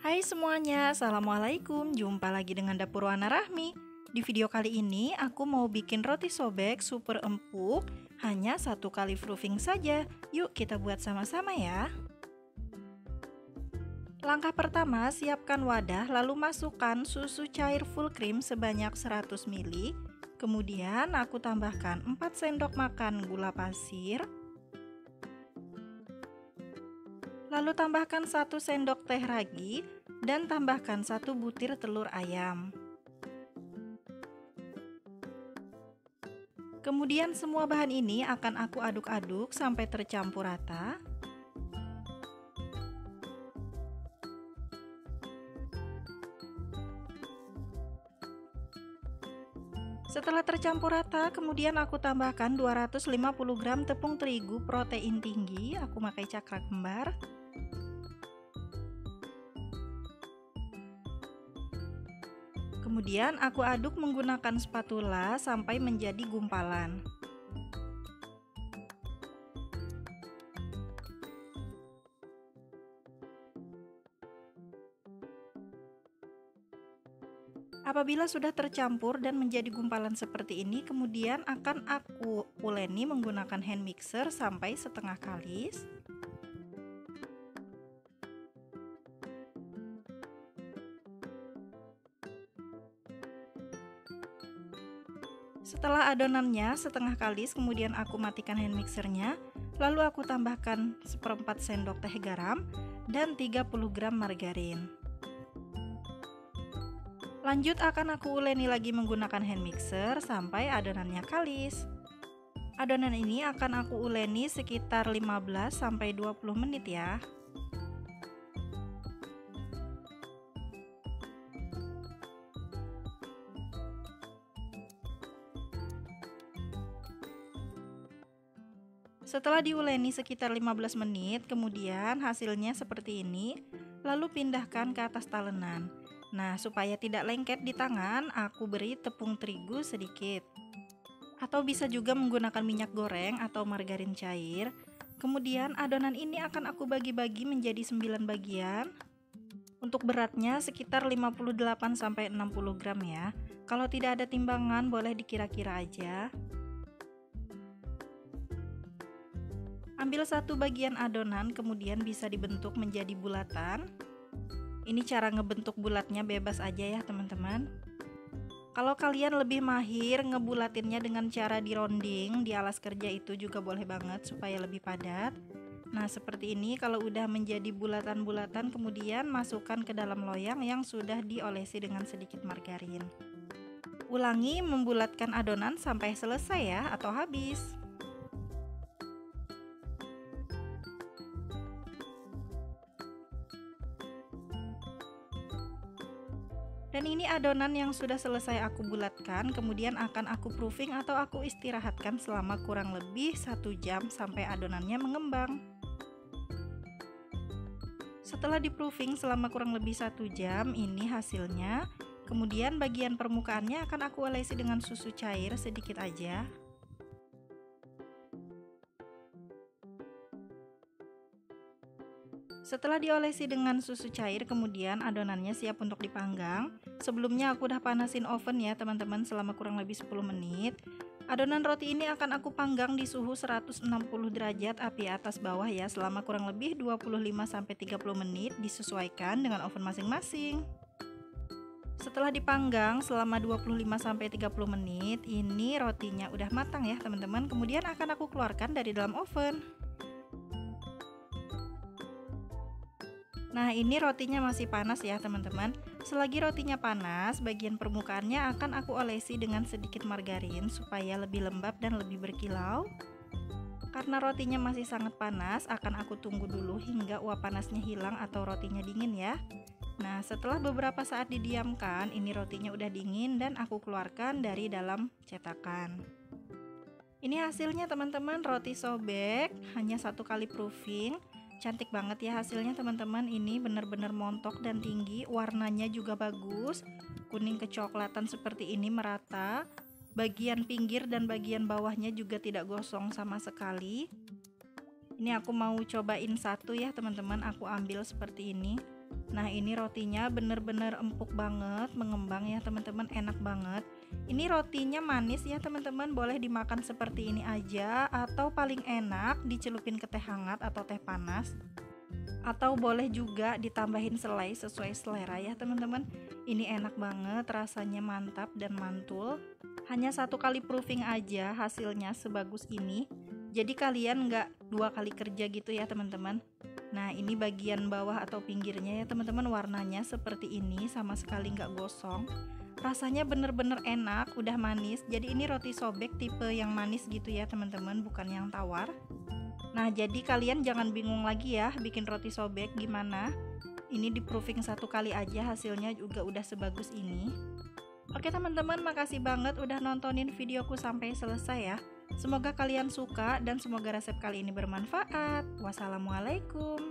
Hai semuanya, Assalamualaikum. Jumpa lagi dengan Dapur Wana Rahmi. Di video kali ini aku mau bikin roti sobek super empuk, hanya 1 kali proofing saja. Yuk kita buat sama-sama ya. Langkah pertama, siapkan wadah lalu masukkan susu cair full cream sebanyak 100 ml. Kemudian aku tambahkan 4 sendok makan gula pasir. Lalu tambahkan 1 sendok teh ragi dan tambahkan 1 butir telur ayam. Kemudian semua bahan ini akan aku aduk-aduk sampai tercampur rata. Setelah tercampur rata, kemudian aku tambahkan 250 gram tepung terigu protein tinggi, aku pakai cakra kembar. Kemudian aku aduk menggunakan spatula sampai menjadi gumpalan. Apabila sudah tercampur dan menjadi gumpalan seperti ini, kemudian akan aku uleni menggunakan hand mixer sampai setengah kalis. Setelah adonannya setengah kalis, kemudian aku matikan hand mixernya. Lalu aku tambahkan 1/4 sendok teh garam dan 30 gram margarin. Lanjut akan aku uleni lagi menggunakan hand mixer sampai adonannya kalis. Adonan ini akan aku uleni sekitar 15-20 menit ya. Setelah diuleni sekitar 15 menit, kemudian hasilnya seperti ini, lalu pindahkan ke atas talenan. Nah, supaya tidak lengket di tangan, aku beri tepung terigu sedikit. Atau bisa juga menggunakan minyak goreng atau margarin cair. Kemudian adonan ini akan aku bagi-bagi menjadi 9 bagian. Untuk beratnya sekitar 58-60 gram ya. Kalau tidak ada timbangan boleh dikira-kira aja. Ambil 1 bagian adonan, kemudian bisa dibentuk menjadi bulatan. Ini cara ngebentuk bulatnya bebas aja ya teman-teman. Kalau kalian lebih mahir ngebulatinnya dengan cara dironding di alas kerja itu juga boleh banget supaya lebih padat. Nah seperti ini, kalau udah menjadi bulatan-bulatan kemudian masukkan ke dalam loyang yang sudah diolesi dengan sedikit margarin. Ulangi membulatkan adonan sampai selesai ya atau habis. Dan ini adonan yang sudah selesai aku bulatkan, kemudian akan aku proofing atau aku istirahatkan selama kurang lebih 1 jam sampai adonannya mengembang. Setelah di proofing selama kurang lebih 1 jam, ini hasilnya. Kemudian bagian permukaannya akan aku olesi dengan susu cair sedikit aja. Setelah diolesi dengan susu cair, kemudian adonannya siap untuk dipanggang. Sebelumnya aku udah panasin oven ya teman-teman selama kurang lebih 10 menit. Adonan roti ini akan aku panggang di suhu 160 derajat api atas bawah ya selama kurang lebih 25-30 menit, disesuaikan dengan oven masing-masing. Setelah dipanggang selama 25-30 menit, ini rotinya udah matang ya teman-teman. Kemudian akan aku keluarkan dari dalam oven. Nah ini rotinya masih panas ya teman-teman. Selagi rotinya panas, bagian permukaannya akan aku olesi dengan sedikit margarin supaya lebih lembab dan lebih berkilau. Karena rotinya masih sangat panas, akan aku tunggu dulu hingga uap panasnya hilang atau rotinya dingin ya. Nah setelah beberapa saat didiamkan, ini rotinya udah dingin dan aku keluarkan dari dalam cetakan. Ini hasilnya teman-teman, roti sobek hanya 1 kali proofing. Cantik banget ya hasilnya teman-teman, ini benar-benar montok dan tinggi, warnanya juga bagus, kuning kecoklatan seperti ini merata. Bagian pinggir dan bagian bawahnya juga tidak gosong sama sekali. Ini aku mau cobain satu ya teman-teman, aku ambil seperti ini. Nah, ini rotinya bener-bener empuk banget, mengembang ya teman-teman, enak banget. Ini rotinya manis ya teman-teman, boleh dimakan seperti ini aja, atau paling enak dicelupin ke teh hangat atau teh panas, atau boleh juga ditambahin selai sesuai selera ya teman-teman. Ini enak banget, rasanya mantap dan mantul. Hanya 1 kali proofing aja hasilnya sebagus ini, jadi kalian nggak 2 kali kerja gitu ya teman-teman. Nah, ini bagian bawah atau pinggirnya ya teman-teman, warnanya seperti ini, sama sekali nggak gosong. Rasanya bener-bener enak, udah manis. Jadi ini roti sobek tipe yang manis gitu ya teman-teman, bukan yang tawar. Nah, jadi kalian jangan bingung lagi ya bikin roti sobek gimana. Ini di proofing 1 kali aja hasilnya juga udah sebagus ini. Oke teman-teman, makasih banget udah nontonin videoku sampai selesai ya. Semoga kalian suka dan semoga resep kali ini bermanfaat. Wassalamualaikum.